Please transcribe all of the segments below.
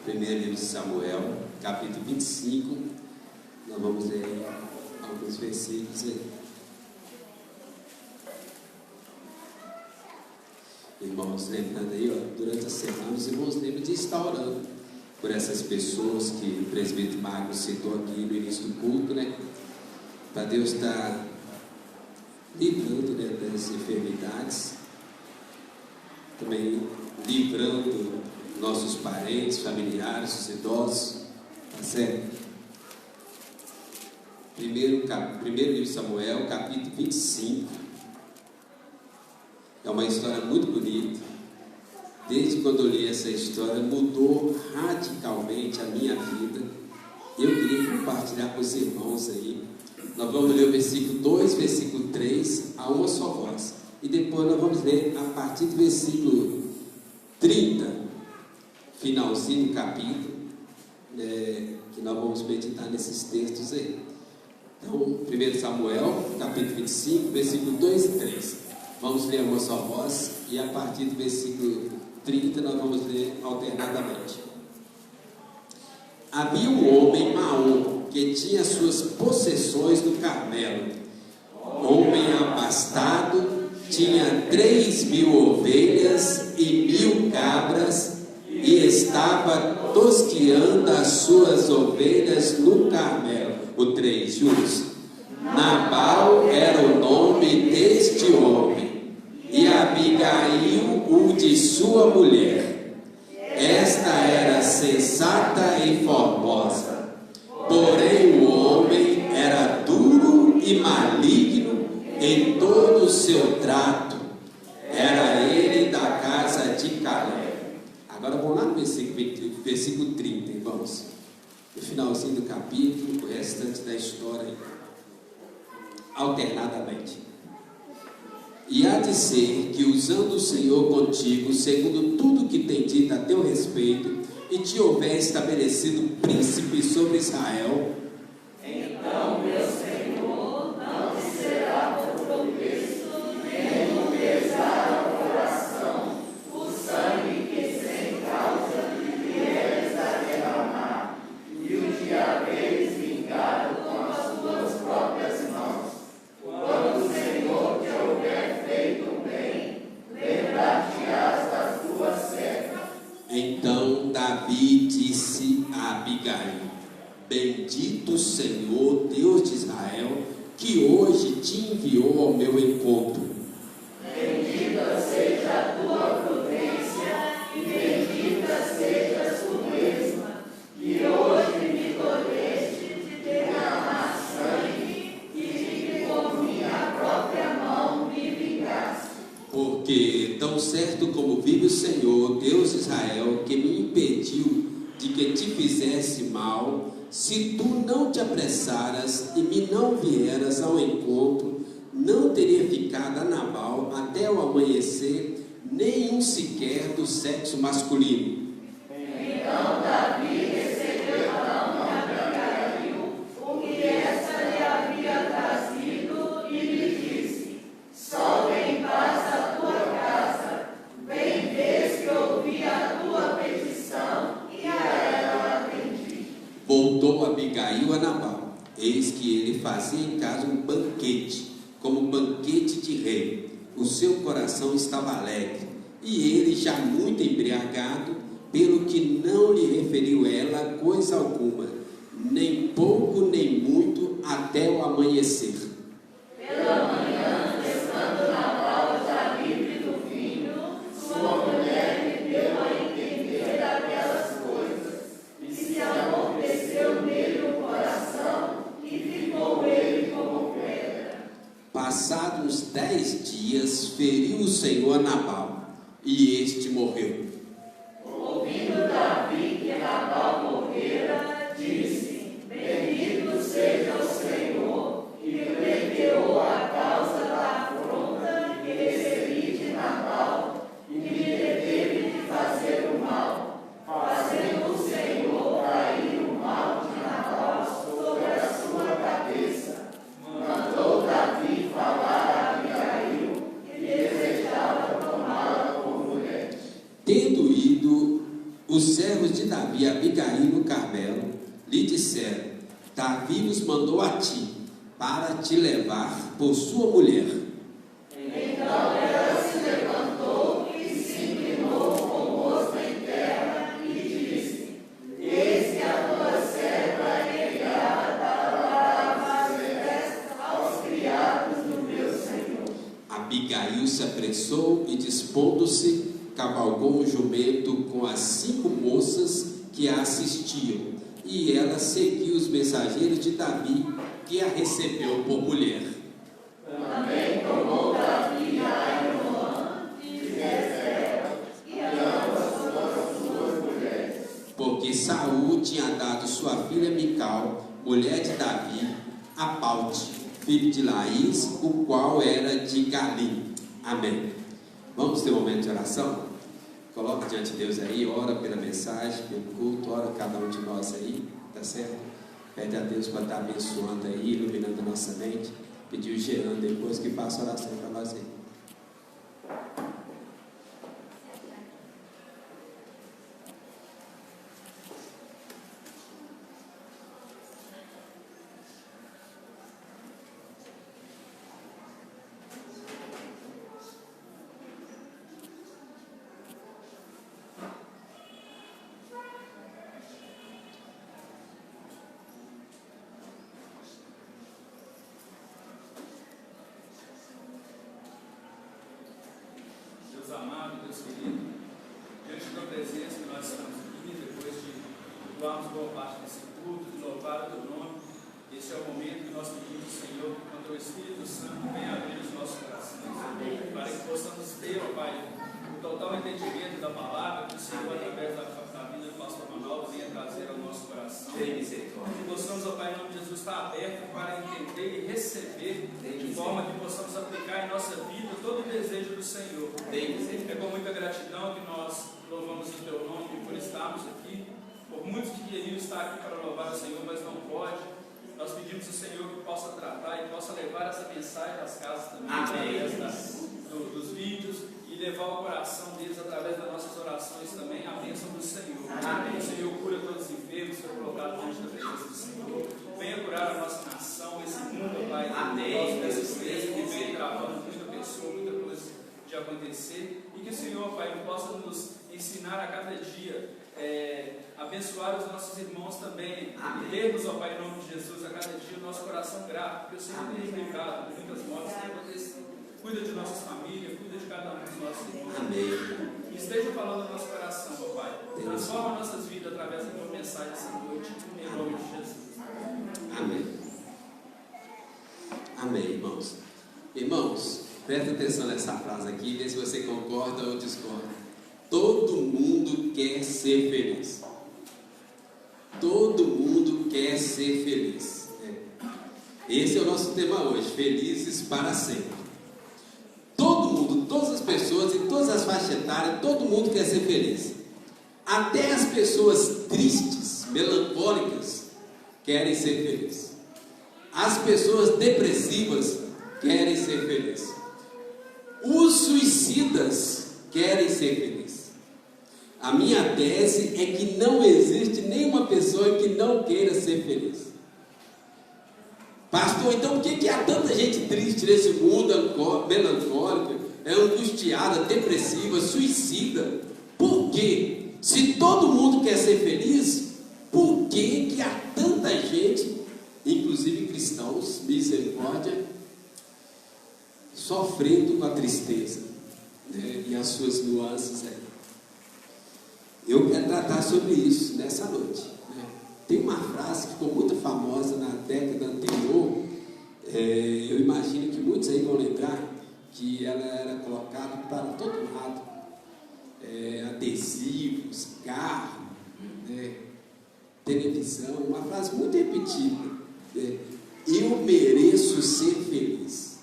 Primeiro livro de Samuel, capítulo 25, nós vamos ler alguns versículos aí. Irmãos, lembrando aí, durante a semana, os irmãos lembram de estar orando por essas pessoas que o presbítero Magno citou aqui no início do culto, né? Para Deus estar livrando, né, das enfermidades, também livrando nossos parentes, familiares, os idosos, tá certo? Primeiro livro de Samuel, capítulo 25. É uma história muito bonita. Desde quando eu li essa história, mudou radicalmente a minha vida. Eu queria compartilhar com os irmãos aí. Nós vamos ler o versículo 2, versículo 3, a uma só voz. E depois nós vamos ler a partir do versículo 30, finalzinho do capítulo, que nós vamos meditar nesses textos aí. Então, 1 Samuel, capítulo 25, versículo 2 e 3. Vamos ler uma só voz e a partir do versículo 30 nós vamos ler alternadamente. Havia um homem mau que tinha suas possessões no Carmelo. Homem abastado, tinha 3.000 ovelhas e 1.000 cabras e estava tosqueando as suas ovelhas no Carmelo. O 3, juntos. Nabal era o nome deste homem e Abigail o de sua mulher. Esta era sensata e formosa, porém o homem era duro e maligno em todo o seu trato. Era ele da casa de Caleb. Agora vamos lá no versículo 30, irmãos. No finalzinho do capítulo, o restante da história, alternadamente. E há de ser que, usando o Senhor contigo, segundo tudo que tem dito a teu respeito, e te houver estabelecido príncipe sobre Israel, então, meu Senhor, não te será por tropeço, nem pesar ao coração o sangue que sem causa te vieres a derramar, e o de haveres vingado com as tuas próprias mãos. Quando o Senhor te houver feito bem, lembrar-te-ás da tua serva. Então Davi disse a Abigail: Bendito o Senhor, Deus de Israel, que hoje te enviou ao meu encontro. Bendita seja a tua prudência e bendita sejas tu mesma, que hoje me torneste de derramar sangue e de que por minha própria mão me vingaste. Porque tão certo como vive o Senhor, Deus de Israel, que me impediu de que te fizesse mal, se tu não te apressaras e me não vieras ao encontro, não teria ficado a Nabal até o amanhecer, nenhum sequer do sexo masculino. Então Davi recebeu da mão de Abigail o que esta lhe havia trazido e lhe disse: Sobe em paz a tua casa, bem vês que ouvi a tua petição e a ela atendi. Voltou Abigail a Nabal. Eis que ele fazia em casa um banquete, como um banquete de rei. O seu coração estava alegre, e ele já muito embriagado, pelo que não lhe referiu ela coisa alguma, nem pouco nem muito, até o amanhecer. Pela manhã, estando Nabal já livre do vinho, sua mulher lhe deu a entender aquelas coisas, e se amorteceu nele o coração, e ficou ele como pedra. Passados 10 dias, feriu o Senhor Nabal, e este morreu. Ouvindo Davi que Nabal morrera, disse: Bendito seja o Senhor, que pleiteou a causa da afronta que recebi de Nabal, e me deteve de fazer o mal, fazendo o Senhor cair o mal de Nabal sobre a sua cabeça. Mandou Davi falar a Abigail, que desejava tomá-la por mulher. Tendo ido os servos de Davi e Abigail no Carmelo lhe disseram: Davi nos mandou a ti, para te levar por sua mulher. Então ela se levantou e se inclinou com o rosto em terra e disse: Eis que a tua serva é enviada para lavar os pés aos criados do meu Senhor. Abigail se apressou e, dispondo-se, cavalgou um jumento com as 5 moças que a assistiam, e ela seguiu os mensageiros de Davi, que a recebeu por mulher. Também tomou Davi a Ainoã e Jezreel, e ambas foram suas mulheres. Porque Saul tinha dado sua filha Mical, mulher de Davi, a Paute, filho de Laís, o qual era de Galim. Amém. Vamos ter um momento de oração? Coloque diante de Deus aí, ora pela mensagem, pelo culto, ora cada um de nós aí, tá certo? Pede a Deus para estar abençoando aí, iluminando a nossa mente. Pediu o Jean depois que passa a oração para nós aí. Amado, Deus querido, diante da presença que nós estamos aqui, depois de doarmos boa parte desse culto, de louvar o teu nome, esse é o momento que nós pedimos, Senhor, que quando o Espírito Santo venha abrir os nossos corações, para que possamos ter, ó Pai, o total entendimento da palavra que o Senhor, através da vida do pastor Manuel, venha trazer ao nosso coração. Que possamos, ó Pai, em nome de Jesus, estar aberto para entender e receber, de forma que possamos aplicar em nossa vida todo o desejo do Senhor. É com muita gratidão que nós louvamos o teu nome por estarmos aqui. Por muitos que queriam estar aqui para louvar o Senhor, mas não pode. Nós pedimos ao Senhor que possa tratar e possa levar essa mensagem às casas também, através dos vídeos, e levar ao coração deles, através das nossas orações também, a bênção do Senhor. Amém. O Senhor cura todos os enfermos que foram colocados diante da presença do Senhor. Venha curar a nossa nação, esse mundo, Pai. Amém. Dessas coisas que vem travando muita pessoa, muita coisa de acontecer. E que o Senhor, Pai, possa nos ensinar a cada dia, abençoar os nossos irmãos também. Amém. E termos, ó Pai, em nome de Jesus, a cada dia o nosso coração grato, porque o Senhor tem livrado de muitas mortes que acontecem. Cuida de nossas famílias, cuida de cada um dos nossos irmãos. Amém. E esteja falando no nosso coração, ó Pai. Transforma nossas vidas através da tua mensagem essa noite, em nome de Jesus. Amém. Amém, irmãos. Irmãos, presta atenção nessa frase aqui e vê se você concorda ou discorda. Todo mundo quer ser feliz. Todo mundo quer ser feliz. Esse é o nosso tema hoje, felizes para sempre. Todo mundo, todas as pessoas, em todas as faixas etárias, todo mundo quer ser feliz. Até as pessoas tristes, melancólicas, querem ser felizes. As pessoas depressivas querem ser felizes. Os suicidas querem ser felizes. A minha tese é que não existe nenhuma pessoa que não queira ser feliz. Pastor, então por que há tanta gente triste nesse mundo, melancólica, angustiada, depressiva, suicida? Por quê? Se todo mundo quer ser feliz, por que há tanta gente, inclusive cristãos, misericórdia, sofrendo com a tristeza, né, e as suas nuances aí? Eu quero tratar sobre isso nessa noite, né? Tem uma frase que ficou muito famosa na década anterior, eu imagino que muitos aí vão lembrar, que ela era colocada para todo lado, adesivos, carro, né, televisão, uma frase muito repetida, né? Eu mereço ser feliz.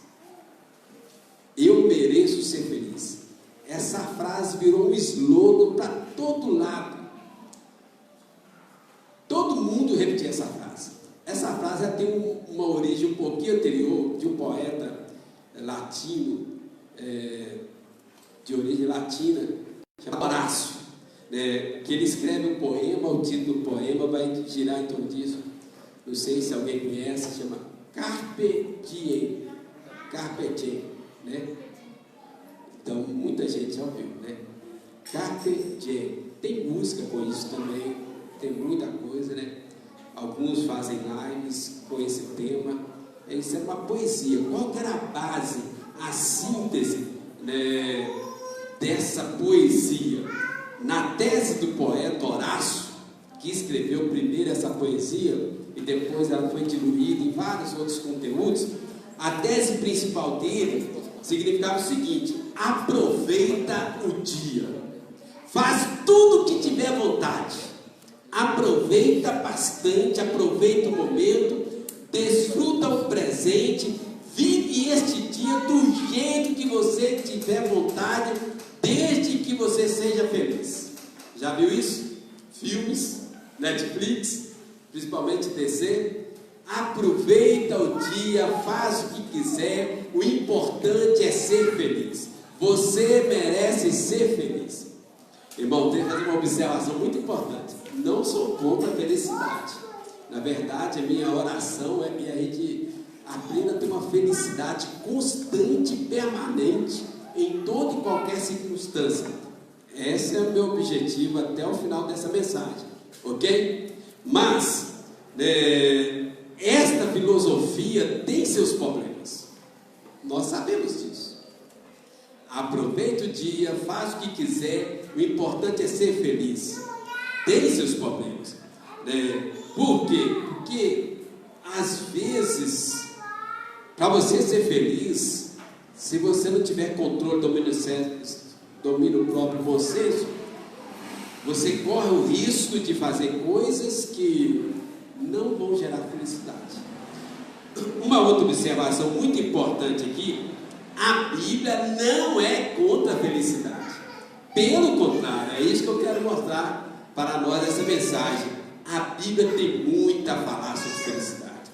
Eu mereço ser feliz. Essa frase virou um slogan para todo lado. Todo mundo repetia essa frase. Essa frase já tem uma origem um pouquinho anterior, de um poeta latino, de origem latina, chamado Horácio. que ele escreve um poema, o título do poema vai girar em torno disso. Não sei se alguém conhece, chama Carpe Diem. Carpe Diem, né? Então, muita gente já ouviu, né? Carpe Diem. Tem música com isso também, tem muita coisa, né? Alguns fazem lives com esse tema. Isso é uma poesia. Qual que era a base, a síntese, né, dessa poesia? Na tese do poeta Horácio, que escreveu primeiro essa poesia e depois ela foi diluída em vários outros conteúdos, a tese principal dele significava o seguinte: aproveita o dia, faz tudo o que tiver vontade, aproveita bastante, aproveita o momento, desfruta o presente, vive este dia do jeito que você tiver vontade, desde que você seja feliz. Já viu isso? Filmes, Netflix, principalmente DC. Aproveita o dia, faz o que quiser, o importante é ser feliz. Você merece ser feliz. Irmão, tem que fazer uma observação muito importante. Não sou contra a felicidade. Na verdade, a minha oração é que a gente aprenda a ter uma felicidade constante e permanente em toda e qualquer circunstância. Esse é o meu objetivo até o final dessa mensagem, ok? Mas esta filosofia tem seus problemas. Nós sabemos disso. Aproveita o dia, faz o que quiser, o importante é ser feliz. Tem seus problemas, né? Por quê? Porque às vezes, para você ser feliz, se você não tiver controle, domínio próprio, você corre o risco de fazer coisas que não vão gerar felicidade. Uma outra observação muito importante aqui: a Bíblia não é contra a felicidade. Pelo contrário, é isso que eu quero mostrar para nós essa mensagem. A Bíblia tem muito a falar sobre felicidade.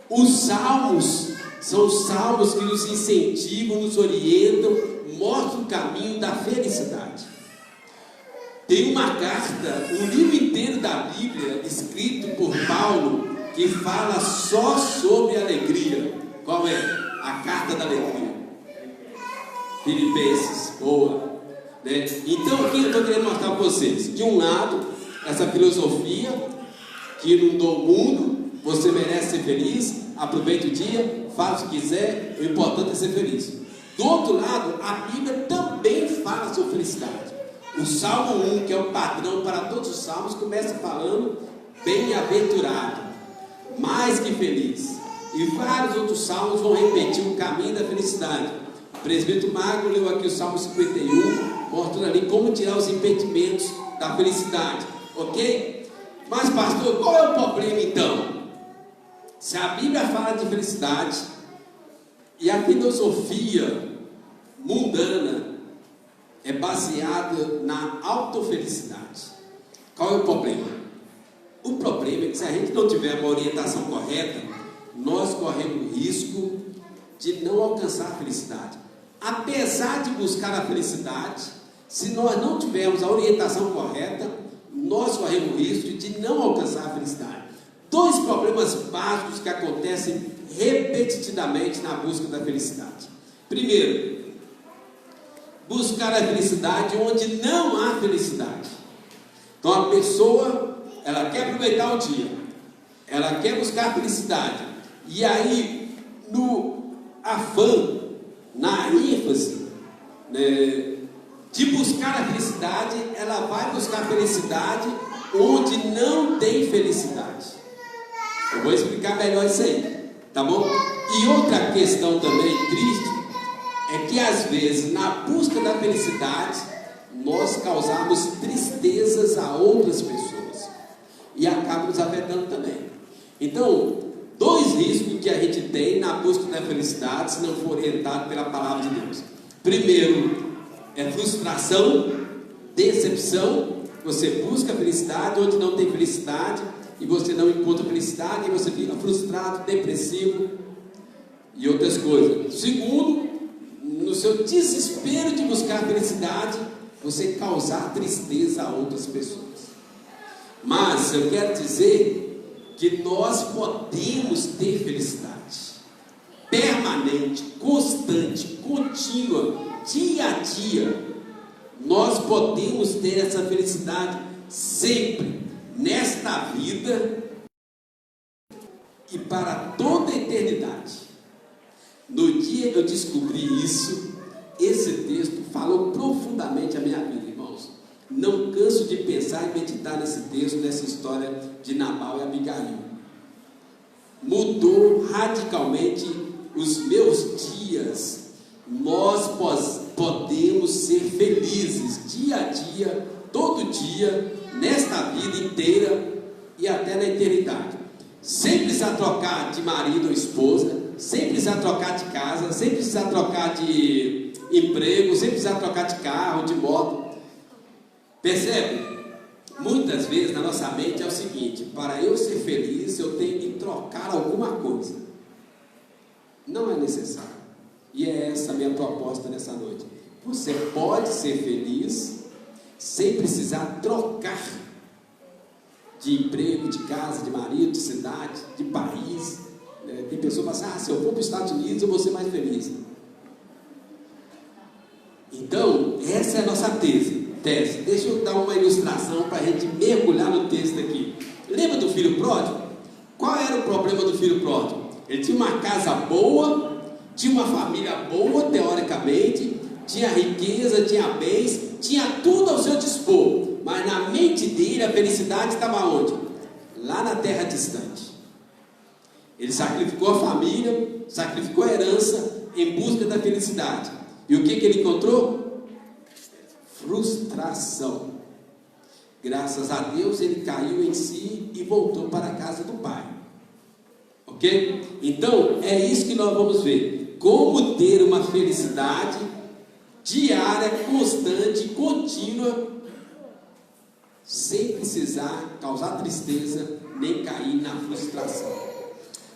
Os salmos são os salmos que nos incentivam, nos orientam, mostram o caminho da felicidade. Tem uma carta, um livro inteiro da Bíblia, escrito por Paulo, que fala só sobre alegria. Qual é? A carta da alegria. Filipenses, boa, né? Então, o que eu estou querendo mostrar para vocês? De um lado, essa filosofia que inundou o mundo: você merece ser feliz, aproveite o dia, faça o que quiser, o importante é ser feliz. Do outro lado, a Bíblia também fala sobre felicidade. O Salmo 1, que é o padrão para todos os salmos, começa falando: bem-aventurado, mais que feliz. E vários outros salmos vão repetir o caminho da felicidade. O presbítero Magno leu aqui o Salmo 51, mostrando ali como tirar os impedimentos da felicidade, ok? Mas pastor, qual é o problema então? Se a Bíblia fala de felicidade e a filosofia mundana é baseada na autofelicidade, qual é o problema? O problema é que se a gente não tiver uma orientação correta, nós corremos o risco de não alcançar a felicidade. Apesar de buscar a felicidade, se nós não tivermos a orientação correta, nós corremos o risco de não alcançar a felicidade. Dois problemas básicos que acontecem repetidamente na busca da felicidade. Primeiro, buscar a felicidade onde não há felicidade. Então a pessoa, ela quer aproveitar o dia, ela quer buscar a felicidade, e aí no afã, na ênfase, né, de buscar a felicidade, ela vai buscar a felicidade onde não tem felicidade. Eu vou explicar melhor isso aí, tá bom? E outra questão também triste é que às vezes na busca da felicidade nós causamos tristezas a outras pessoas e acaba nos afetando também. Então, dois riscos que a gente tem na busca da felicidade se não for orientado pela palavra de Deus. Primeiro é frustração, decepção. Você busca felicidade onde não tem felicidade e você não encontra felicidade e você fica frustrado, depressivo e outras coisas. Segundo, no seu desespero de buscar felicidade, você causar tristeza a outras pessoas. Mas eu quero dizer que nós podemos ter felicidade permanente, constante, contínua, dia a dia. Nós podemos ter essa felicidade sempre, nesta vida e para toda a eternidade. No dia que eu descobri isso, esse texto falou profundamente a minha vida, irmãos. Não canso de pensar e meditar nesse texto, nessa história de Nabal e Abigail. Mudou radicalmente os meus dias. Nós podemos ser felizes dia a dia, todo dia, nesta vida inteira e até na eternidade. Sem precisar trocar de marido ou esposa, sem precisar trocar de casa, sem precisar trocar de emprego, sem precisar trocar de carro, de moto. Percebe? Muitas vezes na nossa mente é o seguinte: para eu ser feliz eu tenho que trocar alguma coisa. Não é necessário. E é essa a minha proposta nessa noite. Você pode ser feliz sem precisar trocar de emprego, de casa, de marido, de cidade, de país. Tem pessoas que falam assim: se eu for para os Estados Unidos eu vou ser mais feliz. Então, essa é a nossa tese. Deixa eu dar uma ilustração para a gente mergulhar no texto aqui. Lembra do filho pródigo? Qual era o problema do filho pródigo? Ele tinha uma casa boa, tinha uma família boa, teoricamente, tinha riqueza, tinha bens, tinha tudo ao seu dispor, mas na mente dele a felicidade estava onde? Lá na terra distante. Ele sacrificou a família, sacrificou a herança em busca da felicidade. E o que ele encontrou? Frustração. Graças a Deus ele caiu em si e voltou para a casa do pai. Ok? Então é isso que nós vamos ver. Como ter uma felicidade diária, constante, contínua, sem precisar causar tristeza nem cair na frustração.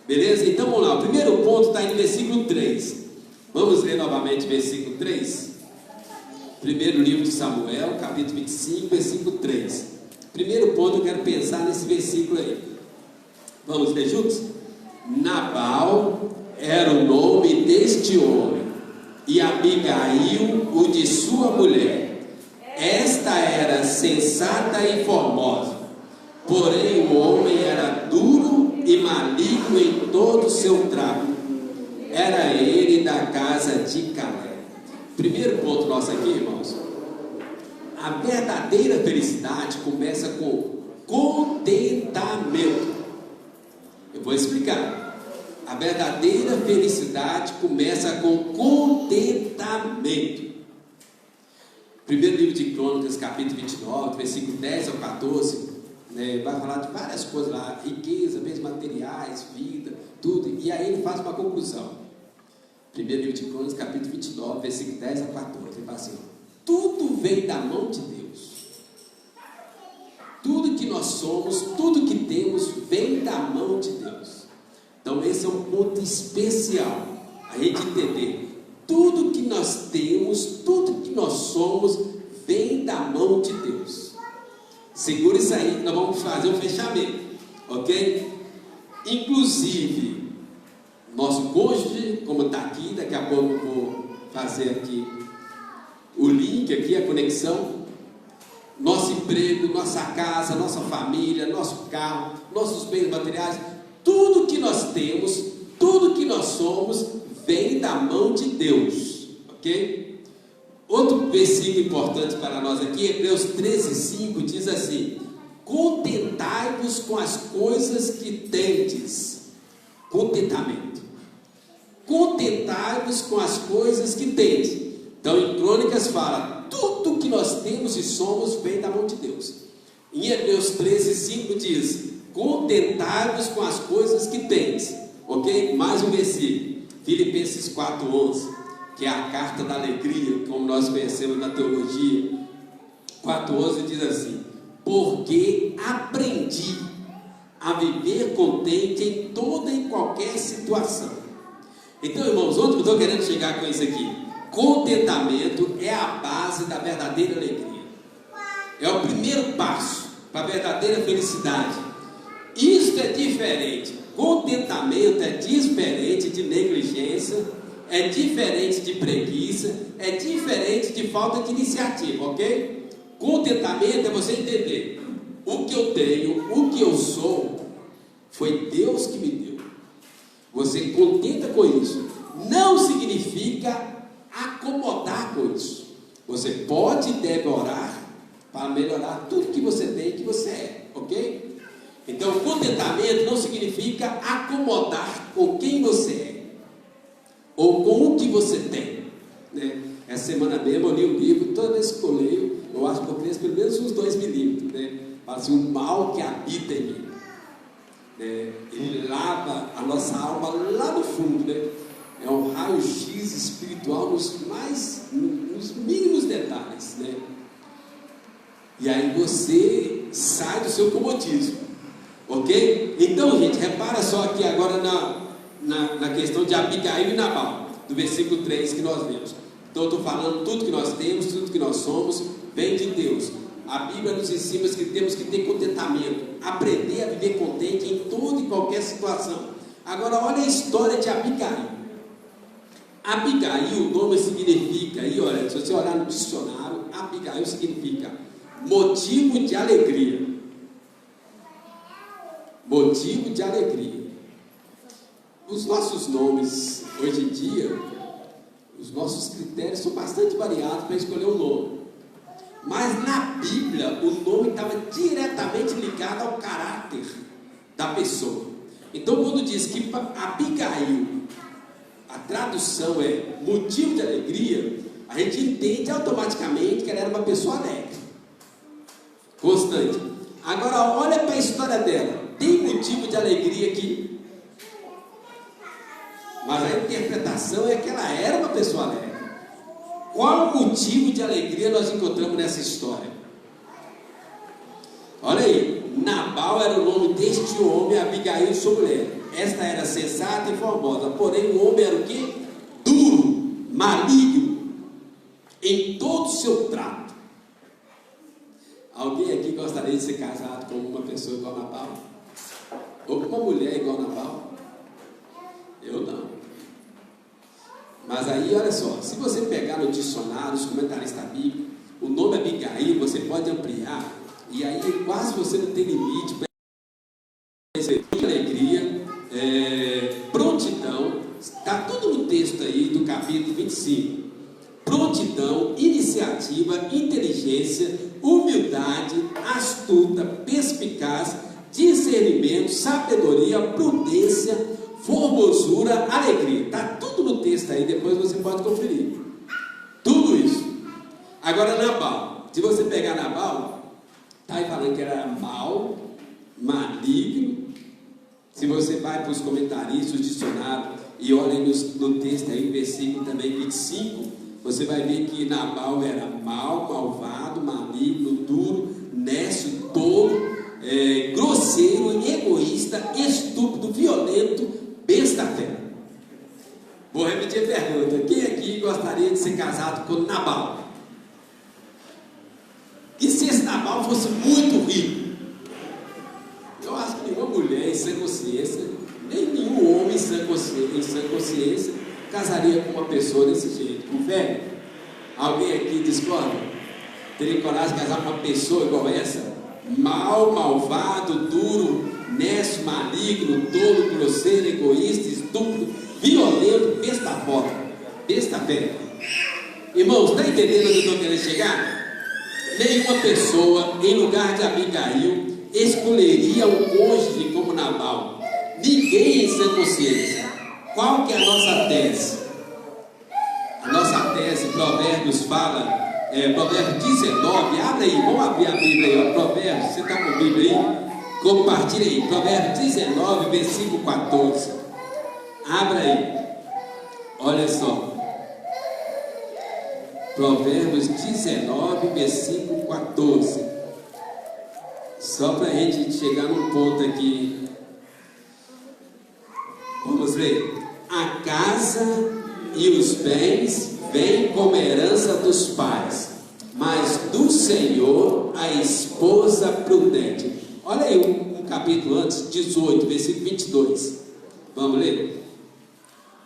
Beleza? Então vamos lá. O primeiro ponto está em versículo 3. Vamos ler novamente versículo 3. Primeiro livro de Samuel, capítulo 25, versículo 3. Primeiro ponto, eu quero pensar nesse versículo aí. Vamos ler juntos? Nabal era o nome deste homem, e Abigail o de sua mulher. Esta era sensata e formosa, porém o homem era duro e maligno em todo o seu trato. Era ele da casa de Caleb. Primeiro ponto nosso aqui, irmãos. A verdadeira felicidade começa com contentamento. Eu vou explicar. A verdadeira felicidade começa com contentamento. Primeiro livro de Crônicas, capítulo 29, versículo 10 ao 14, vai falar de várias coisas lá: riqueza, bens materiais, vida, tudo. E aí ele faz uma conclusão. Primeiro livro de Crônicas, capítulo 29, versículo 10 a 14. Ele fala assim: tudo vem da mão de Deus. Tudo que nós somos, tudo que temos, vem da mão de Deus. Então esse é um ponto especial, a gente entender. Tudo que nós temos, tudo que nós somos, vem da mão de Deus. Segura isso aí, nós vamos fazer um fechamento, ok? Inclusive, nosso cônjuge, como está aqui, daqui a pouco eu vou fazer aqui o link, aqui, a conexão. Nosso emprego, nossa casa, nossa família, nosso carro, nossos bens materiais, tudo que nós temos, tudo que nós somos, vem da mão de Deus, ok? Outro versículo importante para nós aqui, Hebreus 13:5, diz assim: contentai-vos com as coisas que tendes. Contentamento. Contentai-vos com as coisas que tendes. Então em Crônicas fala: tudo que nós temos e somos vem da mão de Deus. Em Hebreus 13:5 diz: contentai-vos com as coisas que tendes. Ok? Mais um versículo, Filipenses 4:11, que é a carta da alegria, como nós conhecemos na teologia. 4:11 diz assim: porque aprendi a viver contente em toda e qualquer situação. Então, irmãos, onde eu estou querendo chegar com isso aqui? Contentamento é a base da verdadeira alegria. primeiro passo para a verdadeira felicidade. Isto é diferente. Contentamento é diferente de negligência, é diferente de preguiça, é diferente de falta de iniciativa, ok? Contentamento é você entender: o que eu tenho, o que eu sou, foi Deus que me deu. Você contenta com isso. Não significa acomodar com isso. Você pode e deve orar para melhorar tudo que você tem e que você é, ok? Então, contentamento não significa acomodar com quem você é ou com o que você tem, né? Essa semana mesmo eu li um livro, toda vez que eu leio, eu acho que eu cresço pelo menos uns 2 milímetros, né? Fala assim: o mal que habita em mim, né? Ele lava a nossa alma lá no fundo, né? É um raio-x espiritual nos mínimos detalhes, né? E aí você sai do seu comodismo, ok? Então, gente, repara só aqui agora na questão de Abigail e Nabal, do versículo 3 que nós lemos. Então eu estou falando: tudo que nós temos, tudo que nós somos, vem de Deus. A Bíblia nos ensina que temos que ter contentamento, aprender a viver contente em toda e qualquer situação. Agora olha a história de Abigail. Abigail, o nome significa, aí olha, se você olhar no dicionário, Abigail significa motivo de alegria. Motivo de alegria. Os nossos nomes, hoje em dia, os nossos critérios são bastante variados para escolher um nome. Mas na Bíblia, o nome estava diretamente ligado ao caráter da pessoa. Então, quando diz que Abigail, a tradução é motivo de alegria, a gente entende automaticamente que ela era uma pessoa alegre, constante. Agora, olha para a história dela. Tem motivo de alegria aqui, mas a interpretação é que ela era uma pessoa alegre. Qual motivo de alegria nós encontramos nessa história? Olha aí: Nabal era o nome deste homem, Abigail sua mulher. Esta era sensata e formosa, porém o homem era o quê? Duro, maligno em todo o seu trato. Alguém aqui gostaria de ser casado com uma pessoa igual a Nabal? Ou com uma mulher igual a Nabal? Eu não. Mas aí, olha só, se você pegar no dicionário, os comentaristas bíblicos, o nome Abigail, você pode ampliar, e aí quase você não tem limite para alegria, prontidão, está tudo no texto aí do capítulo 25. Prontidão, iniciativa, inteligência, humildade, astuta, perspicaz, discernimento, sabedoria, prudência, formosura, alegria. Está tudo no texto aí, depois você pode conferir. Tudo isso. Agora Nabal, se você pegar Nabal, está aí falando que era mau, maligno. Se você vai para os comentaristas, os dicionários, e olha aí no texto aí, versículo também 25, você vai ver que Nabal era mau, malvado, maligno, duro, nécio, tolo, grosseiro, egoísta, estúpido, violento, besta fera. Vou repetir a pergunta: quem aqui gostaria de ser casado com Nabal? E se esse Nabal fosse muito rico? Eu acho que nenhuma mulher em sã consciência, nem nenhum homem em sã consciência casaria com uma pessoa desse jeito. Confere? Alguém aqui discorda? Teria coragem de casar com uma pessoa igual essa? Mal, malvado, duro, nécio, maligno, tolo, grosseiro, egoísta, estúpido, violento, besta fora, besta fera. Irmãos, está entendendo onde eu estou querendo chegar? Nenhuma pessoa, em lugar de Abigail, escolheria um cônjuge como Nabal. Ninguém em sã consciência. Qual que é a nossa tese? A nossa tese, Provérbios fala, Provérbios 19, abre aí, vamos abrir a Bíblia aí, ó, Provérbios, você está com a Bíblia aí? Compartilha aí, Provérbios 19, versículo 14. Abra aí, olha só. Provérbios 19, versículo 14. Só para a gente chegar num ponto aqui. Vamos ler. A casa e os bens vêm como herança dos pais, mas do Senhor a esposa prudente. Olha aí um capítulo antes, 18, versículo 22. Vamos ler?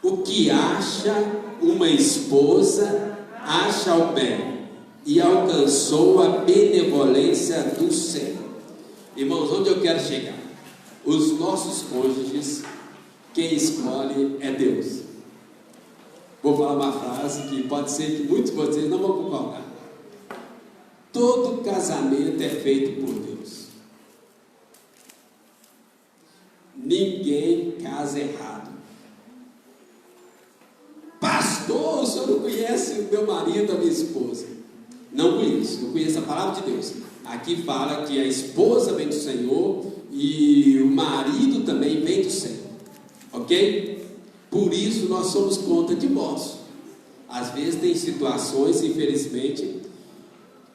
O que acha uma esposa, acha o bem, e alcançou a benevolência do Senhor. Irmãos, onde eu quero chegar? Os nossos cônjuges, quem escolhe é Deus. Vou falar uma frase que pode ser que muitos de vocês não vão concordar. Todo casamento é feito por Deus. Ninguém casa errado. Pastor, o senhor não conhece o meu marido, a minha esposa? Não conheço, eu conheço a palavra de Deus. Aqui fala que a esposa vem do Senhor e o marido também vem do Senhor. Ok? Por isso nós somos contra divórcio. Às vezes tem situações, infelizmente,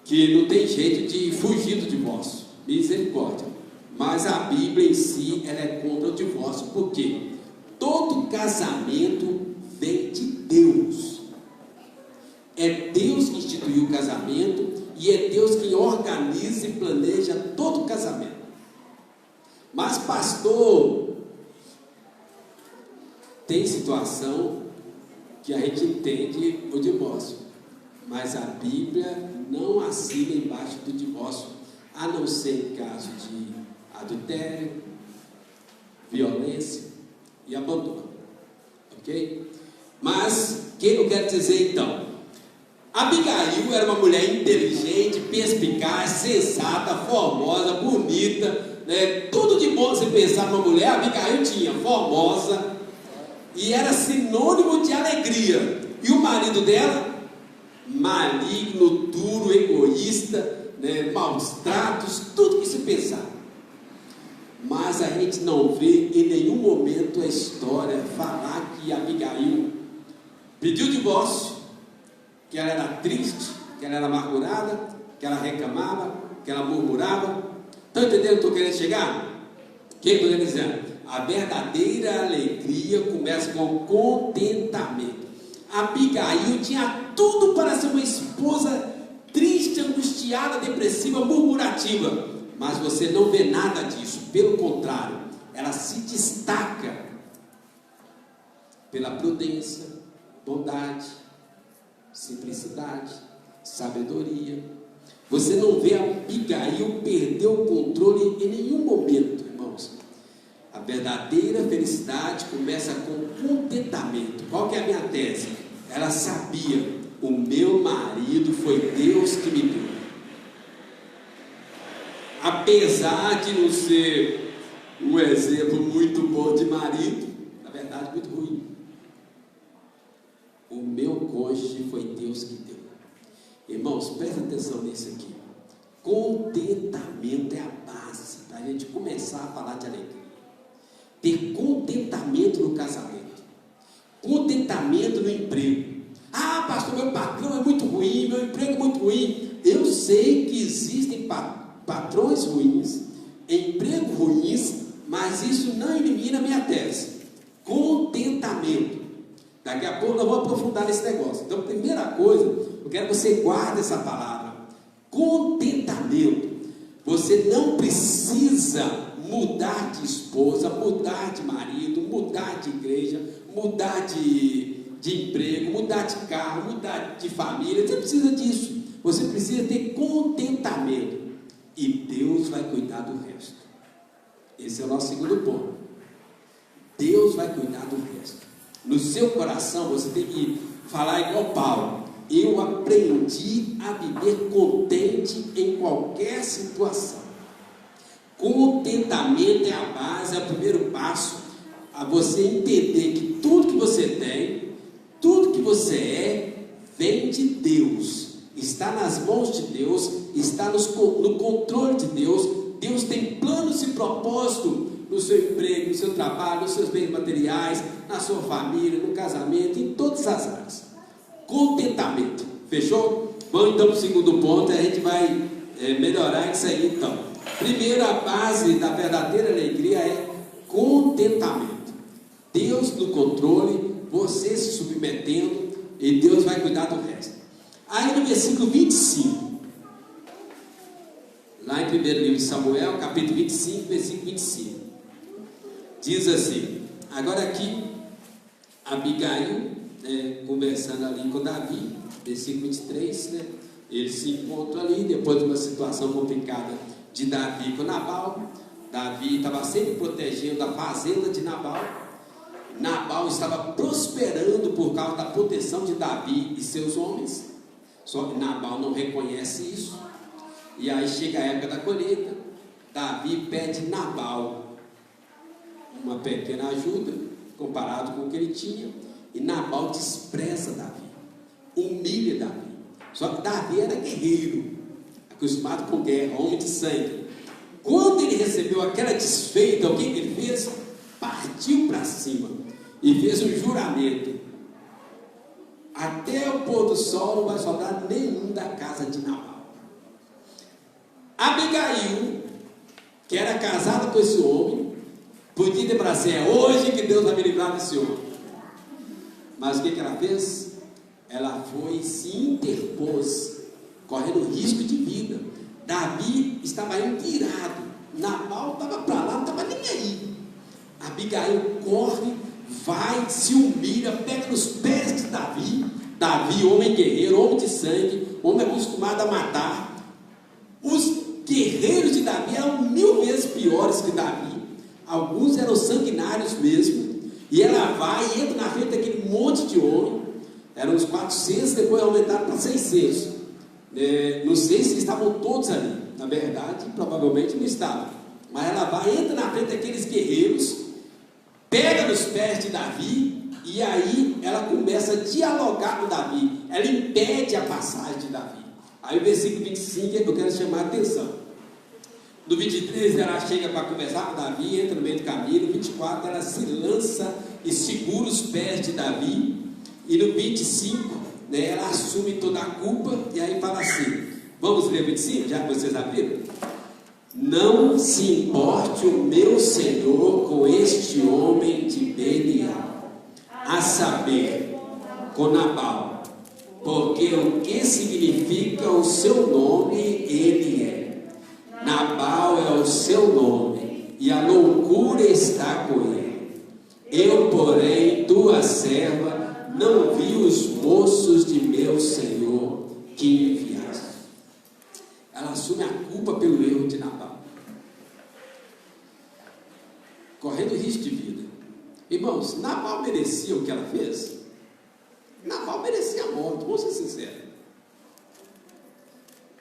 que não tem jeito de fugir do divórcio. Misericórdia. Mas a Bíblia em si, ela é contra o divórcio. Por quê? Todo casamento vem de Deus. É Deus que instituiu o casamento e é Deus quem organiza e planeja todo o casamento. Mas pastor, tem situação que a gente entende o divórcio, mas a Bíblia não assina embaixo do divórcio, a não ser em caso de adultério, violência e abandono. Ok? Mas o que eu quero dizer então? Abigail era uma mulher inteligente, perspicaz, sensata, formosa, bonita, né? Tudo de bom você pensar numa mulher, Abigail tinha, formosa, e era sinônimo de alegria. E o marido dela, maligno, duro, egoísta, né? Maus tratos, tudo que se pensar. Mas a gente não vê em nenhum momento a história falar que Abigail pediu divórcio, que ela era triste, que ela era amargurada, que ela reclamava, que ela murmurava. Estão entendendo o que eu estou querendo chegar? O que eu estou querendo dizer? A verdadeira alegria começa com contentamento. Abigail tinha tudo para ser uma esposa triste, angustiada, depressiva, murmurativa, mas você não vê nada disso. Pelo contrário, ela se destaca pela prudência, bondade, simplicidade, sabedoria. Você não vê Abigail perder o controle em nenhum momento, irmãos. A verdadeira felicidade começa com contentamento. Qual que é a minha tese? Ela sabia, o meu marido foi Deus que me deu. Apesar de não ser um exemplo muito bom de marido, na verdade muito ruim, o meu cônjuge foi Deus que deu. Irmãos, presta atenção nisso aqui. Contentamento é a base para a gente começar a falar de alegria. Ter contentamento no casamento, contentamento no emprego. Ah, pastor, meu patrão é muito ruim, meu emprego é muito ruim. Eu sei que existem patrões ruins, emprego ruins, mas isso não elimina a minha tese. Contentamento. Daqui a pouco nós vamos aprofundar nesse negócio. Então, primeira coisa, eu quero que você guarde essa palavra. Contentamento. Você não precisa mudar de esposa, mudar de marido, mudar de igreja, mudar de emprego, mudar de carro, mudar de família. Você precisa disso. Você precisa ter contentamento. E Deus vai cuidar do resto. Esse é o nosso segundo ponto. Deus vai cuidar do resto. No seu coração você tem que falar igual Paulo. Eu aprendi a viver contente em qualquer situação. Contentamento é a base, é o primeiro passo a você entender que tudo que você tem, tudo que você é, vem de Deus, está nas mãos de Deus, está no controle de Deus. Deus tem planos e propósito no seu emprego, no seu trabalho, nos seus bens materiais, na sua família, no casamento, em todas as áreas. Contentamento, fechou? Vamos então para o segundo ponto, a gente vai melhorar isso aí então. Primeiro, a base da verdadeira alegria é contentamento. Deus no controle, você se submetendo, e Deus vai cuidar do resto. Aí no versículo 25, lá em 1º livro de Samuel, capítulo 25, versículo 25, diz assim: agora aqui, Abigail, conversando ali com Davi, versículo 23, eles se encontram ali, depois de uma situação complicada de Davi com Nabal. Davi estava sempre protegendo a fazenda de Nabal. Nabal estava prosperando por causa da proteção de Davi e seus homens. Só que Nabal não reconhece isso. E aí chega a época da colheita. Davi pede Nabal uma pequena ajuda comparado com o que ele tinha. E Nabal despreza Davi, humilha Davi. Só que Davi era guerreiro, acostumado com guerra, homem de sangue. Quando ele recebeu aquela desfeita, o que ele fez? Partiu para cima e fez um juramento: até o pôr do sol não vai sobrar nenhum da casa de Nabal. Abigail, que era casada com esse homem, podia ter para assim: é hoje que Deus vai me livrar desse homem. Mas o que ela fez? Ela foi e se interpôs, correndo risco de vida. Davi estava irado, Nabal estava para lá, não estava nem aí. Abigail corre, vai, se humilha, pega nos pés de Davi. Davi, homem guerreiro, homem de sangue, homem acostumado a matar. Os guerreiros de Davi eram 1000 vezes piores que Davi. Alguns eram sanguinários mesmo. E ela vai e entra na frente daquele monte de homem. Eram uns 400, depois aumentaram para 600. Não sei se estavam todos ali. Na verdade, provavelmente não estavam. Mas ela vai, entra na frente daqueles guerreiros, pega nos pés de Davi, e aí ela começa a dialogar com Davi. Ela impede a passagem de Davi. Aí o versículo 25 eu quero chamar a atenção. No 23 ela chega para conversar com Davi, entra no meio do caminho. No 24 ela se lança e segura os pés de Davi. E no 25 ela assume toda a culpa. E aí fala assim, vamos ler o 25, já que vocês abriram? Não se importe o meu Senhor com este homem de Belial, a saber, com Nabal, porque o que significa o seu nome ele é. Nabal é o seu nome, e a loucura está com ele. Eu, porém, tua serva, não vi os moços de meu Senhor que enviaste. Ela assume a culpa pelo erro de Nabal, correndo risco de vida. Irmãos, Nabal merecia o que ela fez? Nabal merecia a morte, vamos ser sinceros.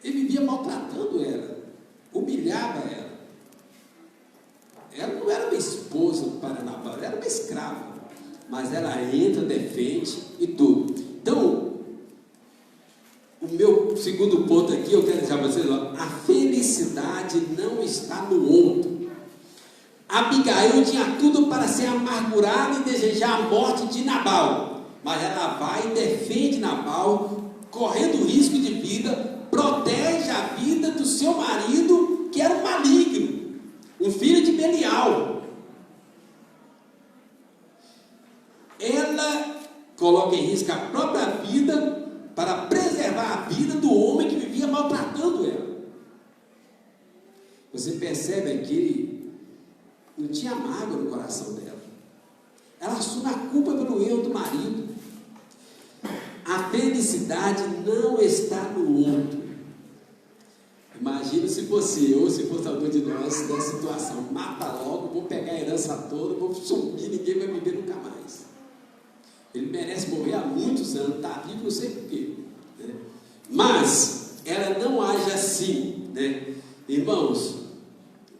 Ele vivia maltratando ela, humilhava ela. Ela não era uma esposa para Nabal, ela era uma escrava. Mas ela entra, defende e tudo. Então, o meu segundo ponto aqui, eu quero dizer a vocês: a felicidade não está no outro. Abigail tinha tudo para ser amargurada e desejar a morte de Nabal, mas ela vai e defende Nabal, correndo risco de vida, protege a vida do seu marido, que era um maligno, um filho de Belial. Ela coloca em risco a própria vida para preservar a vida do homem que vivia maltratando ela. Você percebe aqui, não tinha mágoa no coração dela. Ela assume a culpa pelo erro do marido. A felicidade não está no outro. Imagina se fosse eu, se fosse algum de nós nessa situação: mata logo, vou pegar a herança toda, vou sumir, ninguém vai me ver nunca mais. Ele merece morrer há muitos anos, está vivo, não sei porquê, né? Mas ela não age assim, né? Irmãos,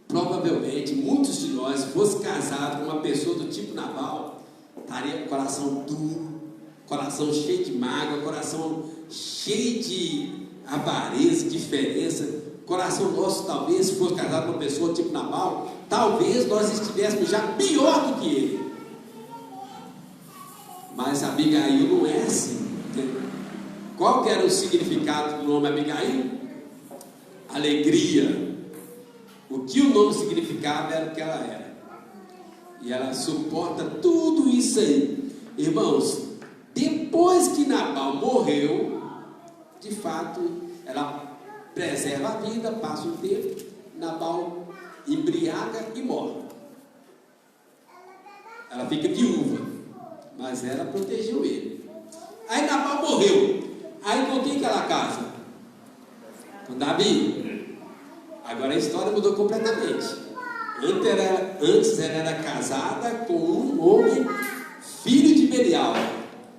provavelmente muitos de nós, se fosse casado com uma pessoa do tipo Nabal, estaria com o coração duro, coração cheio de mágoa, coração cheio de avareza, diferença. Coração nosso, talvez, se fosse casado com uma pessoa tipo Nabal, talvez nós estivéssemos já pior do que ele. Mas Abigail não é assim. Qual que era o significado do nome Abigail? Alegria. O que o nome significava era o que ela era. E ela suporta tudo isso aí. Irmãos, depois que Nabal morreu, de fato, ela preserva a vida, passa um tempo, Nabal embriaga e morre. Ela fica viúva, mas ela protegeu ele. Aí Nabal morreu. Aí com quem que ela casa? Com Davi. Agora a história mudou completamente. Antes ela era casada com um homem, filho de Belial.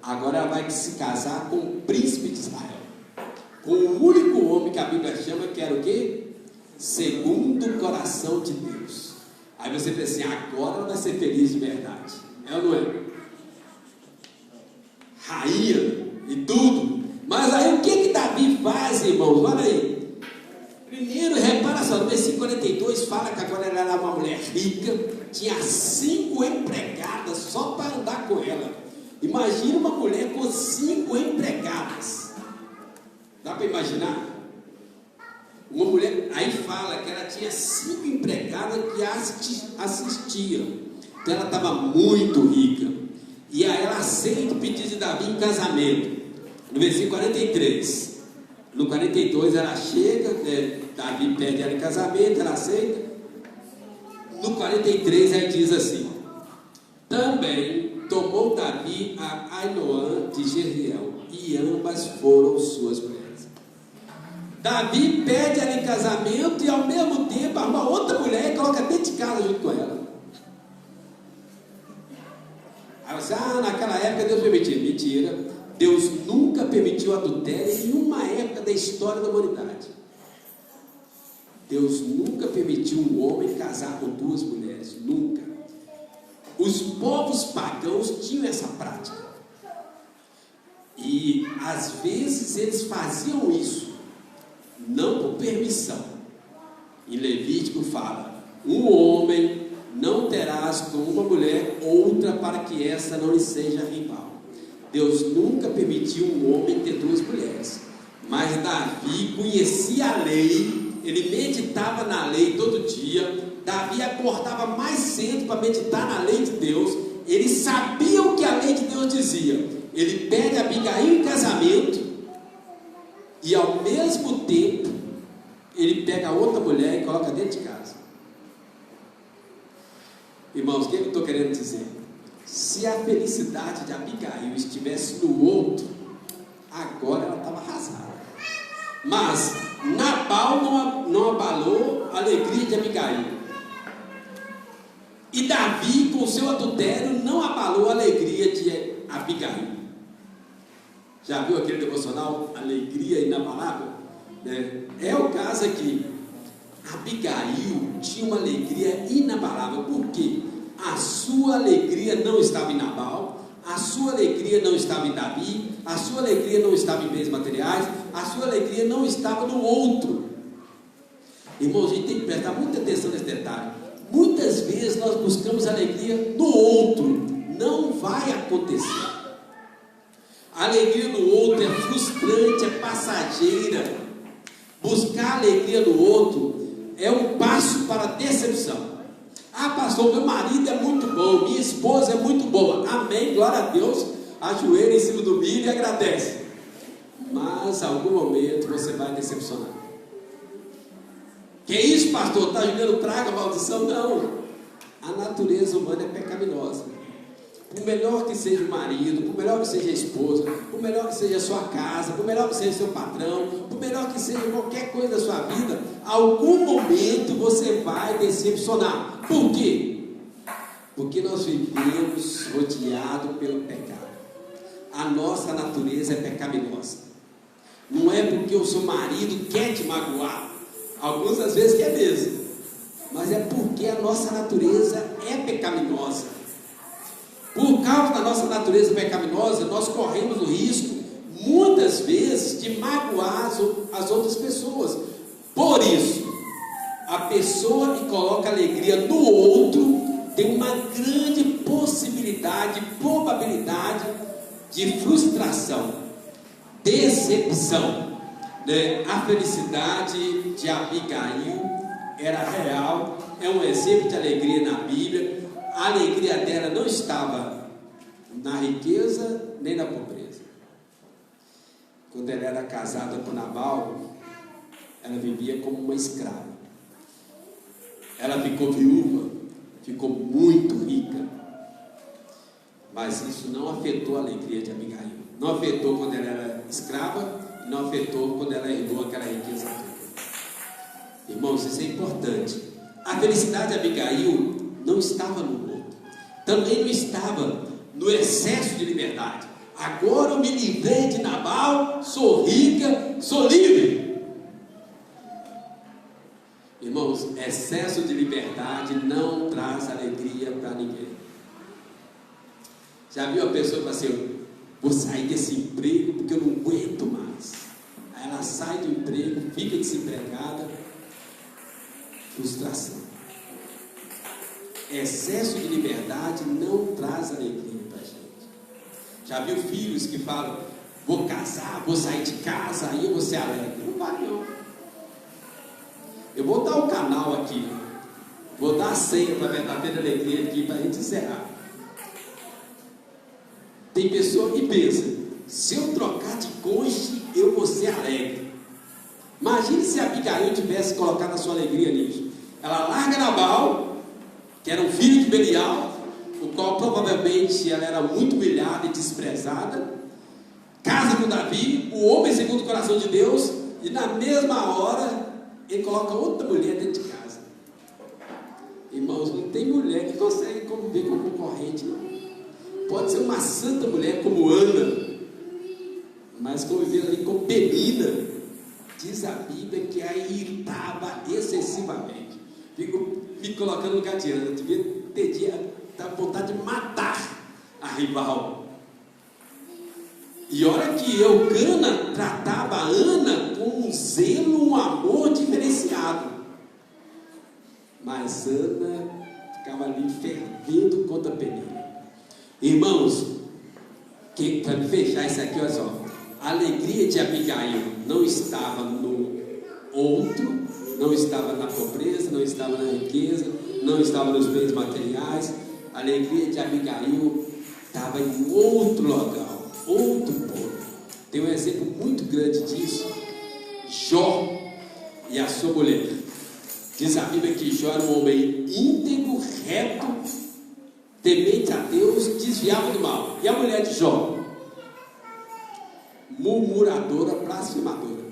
Agora ela vai se casar com o príncipe de Israel, com o único homem que a Bíblia chama que era o quê? Segundo o coração de Deus. Aí você pensa assim, agora ela vai ser feliz de verdade. É ou não é? Rainha e tudo. Mas aí o que Davi faz, irmãos? Olha aí. Primeiro, repara só, no versículo 42 fala que agora ela era uma mulher rica, tinha 5 empregadas só para andar com ela. Imagina uma mulher com 5 empregadas. Dá para imaginar? Uma mulher, aí fala que ela tinha 5 empregadas que assistiam. Então ela estava muito rica. E aí ela aceita o pedido de Davi em casamento. No versículo 43. No 42 ela chega, Davi pede ela em casamento, ela aceita. No 43 aí diz assim: também tomou Davi a Ainoã de Jezreel, e ambas foram suas mulheres. Davi pede ela em casamento e ao mesmo tempo arruma outra mulher e coloca dentro de casa junto com ela. Aí você, naquela época Deus permitiu. Mentira. Deus nunca permitiu adultério em nenhuma época da história da humanidade. Deus nunca permitiu um homem casar com 2 mulheres. Nunca. Os povos pagãos tinham essa prática. E às vezes eles faziam isso, não por permissão. Em Levítico fala: um homem não terás com uma mulher outra para que essa não lhe seja rival. Deus nunca permitiu um homem ter 2 mulheres. Mas Davi conhecia a lei, ele meditava na lei todo dia. Davi acordava mais cedo para meditar na lei de Deus. Ele sabia o que a lei de Deus dizia. Ele pede Abigail em casamento e ao mesmo tempo ele pega outra mulher e coloca dentro de casa. Irmãos, o que eu estou querendo dizer? Se a felicidade de Abigail estivesse no outro, agora ela estava arrasada. Mas Nabal não abalou a alegria de Abigail. E Davi, com seu adultério, não abalou a alegria de Abigail. Já viu aquele devocional Alegria Inabalável? É o caso aqui. Abigail tinha uma alegria inabalável. Por quê? A sua alegria não estava em Nabal, a sua alegria não estava em Davi, a sua alegria não estava em bens materiais, a sua alegria não estava no outro. Irmãos, a gente tem que prestar muita atenção nesse detalhe. Muitas vezes nós buscamos alegria no outro, não vai acontecer. A alegria no outro é frustrante, é passageira. Buscar a alegria no outro é um passo para a decepção. Pastor, meu marido é muito bom, minha esposa é muito boa. Amém, glória a Deus. Ajoelha em cima do milho e agradece. Mas em algum momento você vai decepcionar. Que isso, pastor? Está jogando praga, maldição? Não. A natureza humana é pecaminosa. Por melhor que seja o marido, por melhor que seja a esposa, por melhor que seja a sua casa, por melhor que seja o seu patrão, por melhor que seja qualquer coisa da sua vida, algum momento você vai decepcionar. Por quê? Porque nós vivemos rodeados pelo pecado. A nossa natureza é pecaminosa. Não é porque o seu marido quer te magoar, algumas às vezes quer mesmo, mas é porque a nossa natureza é pecaminosa. Por causa da nossa natureza pecaminosa, nós corremos o risco, muitas vezes, de magoar as outras pessoas. Por isso, a pessoa que coloca alegria no outro tem uma grande possibilidade, probabilidade de frustração, decepção. A felicidade de Abigail era real, é um exemplo de alegria na Bíblia. A alegria dela não estava na riqueza nem na pobreza. quando ela era casada com Nabal, ela vivia como uma escrava. Ela ficou viúva, ficou muito rica, mas isso não afetou a alegria de Abigail. Não afetou quando ela era escrava, e não afetou quando ela herdou aquela riqueza toda. Irmãos, isso é importante. A felicidade de Abigail não estava no outro, também não estava no excesso de liberdade. Agora eu me livrei de Nabal, sou rica, sou livre. Irmãos, excesso de liberdade não traz alegria para ninguém. Já viu a pessoa que fala assim: vou sair desse emprego porque eu não aguento mais. Aí ela sai do emprego, fica desempregada. Frustração. Excesso de liberdade não traz alegria para a gente. Já viu filhos que falam: vou casar, vou sair de casa, aí eu vou ser alegre? Não vai não. Eu vou dar o canal aqui, vou dar a senha para a verdadeira alegria aqui para a gente encerrar. Tem pessoa que pensa: se eu trocar de cônjuge, eu vou ser alegre. Imagine se a Abigail tivesse colocado a sua alegria nisso. Ela larga Nabal, que era um filho de Belial, o qual provavelmente ela era muito humilhada e desprezada, casa com Davi, o homem segundo o coração de Deus, e na mesma hora ele coloca outra mulher dentro de casa. Irmãos, não tem mulher que consegue conviver com concorrente, não. Pode ser uma santa mulher como Ana, mas conviver ali com Penina, diz a Bíblia que a irritava excessivamente. Fico me colocando no lugar de Ana, devia ter vontade de matar a rival. E olha que Eucana tratava a Ana com um zelo, um amor diferenciado. Mas Ana ficava ali fervendo contra Penina. Irmãos, para fechar isso aqui, olha só. A alegria de Abigail não estava no outro, não estava na pobreza, não estava na riqueza, não estava nos bens materiais. A alegria de Abigail estava em outro local, outro ponto. Tem um exemplo muito grande disso: Jó e a sua mulher. Diz a Bíblia que Jó era um homem íntegro, reto, temente a Deus, desviava do mal. E a mulher de Jó? Murmuradora, blasfemadora.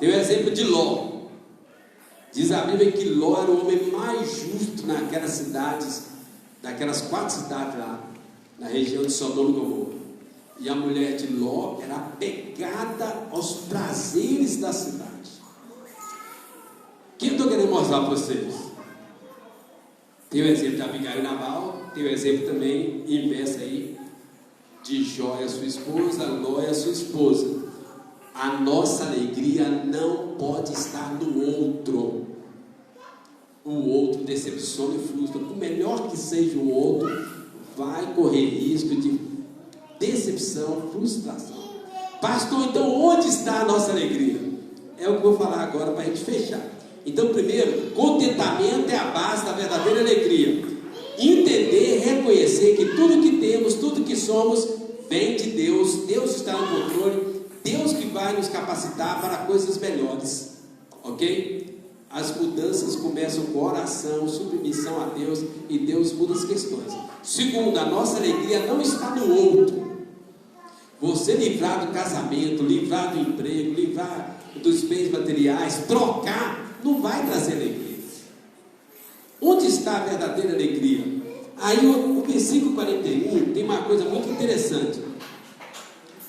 Tem o exemplo de Ló. Diz a Bíblia que Ló era o homem mais justo naquelas cidades, daquelas 4 cidades lá, na região de Sodoma e Gomorra. E a mulher de Ló era apegada aos prazeres da cidade. O que eu estou querendo mostrar para vocês? Tem o exemplo de Abigail e Nabal, tem o exemplo também, inverso aí, de Jó e a sua esposa, Ló e a sua esposa. A nossa alegria não pode estar no outro. O outro decepciona e frustra. Por melhor que seja o outro, vai correr risco de decepção, frustração. Pastor, então onde está a nossa alegria? É o que eu vou falar agora para a gente fechar. Então, primeiro, contentamento é a base da verdadeira alegria. Entender, reconhecer que tudo que temos, tudo que somos, vem de Deus. Deus está no controle. Deus que vai nos capacitar para coisas melhores. Ok? As mudanças começam com oração, submissão a Deus, e Deus muda as questões. Segundo, a nossa alegria não está no outro. Você livrar do casamento, livrar do emprego, livrar dos bens materiais, trocar, não vai trazer alegria. Onde está a verdadeira alegria? Aí o versículo 41 tem uma coisa muito interessante.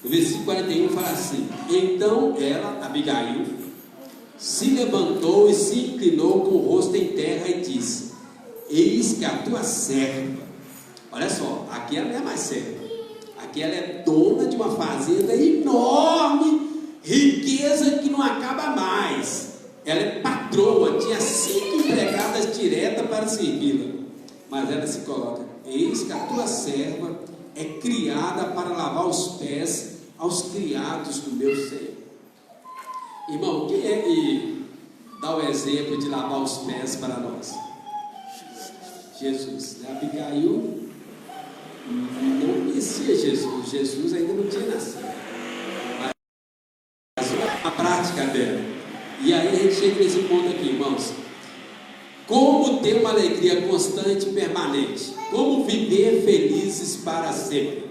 O versículo 41 fala assim: então ela, Abigail, se levantou e se inclinou com o rosto em terra e disse: eis que a tua serva, olha só, aqui ela não é mais serva, aqui ela é dona de uma fazenda enorme, riqueza que não acaba mais. Ela é patroa, tinha 5 empregadas diretas para servi-la. Mas ela se coloca: eis que a tua serva é criada para lavar os pés aos criados do meu Senhor. Irmão, quem é que dá o exemplo de lavar os pés para nós? Jesus. Abigail não conhecia Jesus. Jesus ainda não tinha nascido. a prática dela. E aí a gente chega nesse ponto aqui, irmãos. Como ter uma alegria constante e permanente? Como viver felizes para sempre?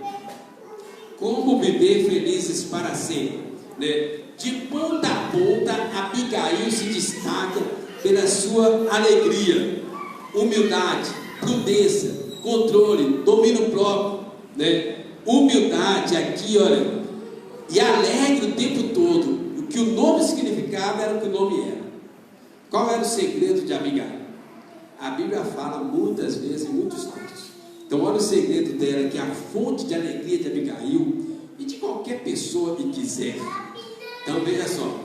Como viver felizes para sempre? Né? De ponta a ponta, Abigail se destaca pela sua alegria, humildade, prudência, controle, domínio próprio, né? Humildade aqui, olha, e alegre o tempo todo. O que o nome significava era o que o nome era. Qual era o segredo de Abigail? A Bíblia fala muitas vezes em muitos textos. Então olha o segredo dela, que é a fonte de alegria de Abigail e de qualquer pessoa que quiser. Então veja só,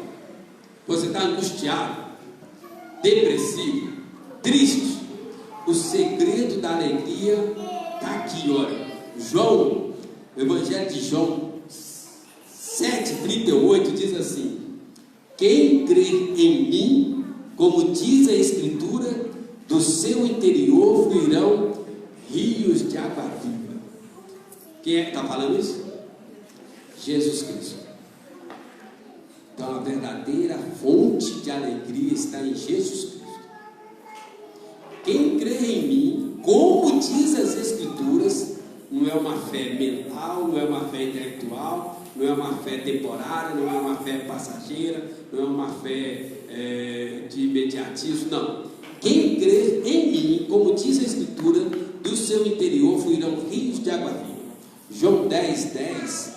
você está angustiado, depressivo, triste, o segredo da alegria está aqui, olha. João, o Evangelho de João 7,38 diz assim: quem crê em mim, como diz a Escritura, do seu interior fluirão rios de água viva. Quem é que está falando isso? Jesus Cristo. Então a verdadeira fonte de alegria está em Jesus Cristo. Quem crê em mim, como diz as Escrituras, não é uma fé mental, não é uma fé intelectual, não é uma fé temporária, não é uma fé passageira, não é uma fé de imediatismo, não. Quem crê em mim, como diz a Escritura, do seu interior fluirão rios de água viva. João 10,10,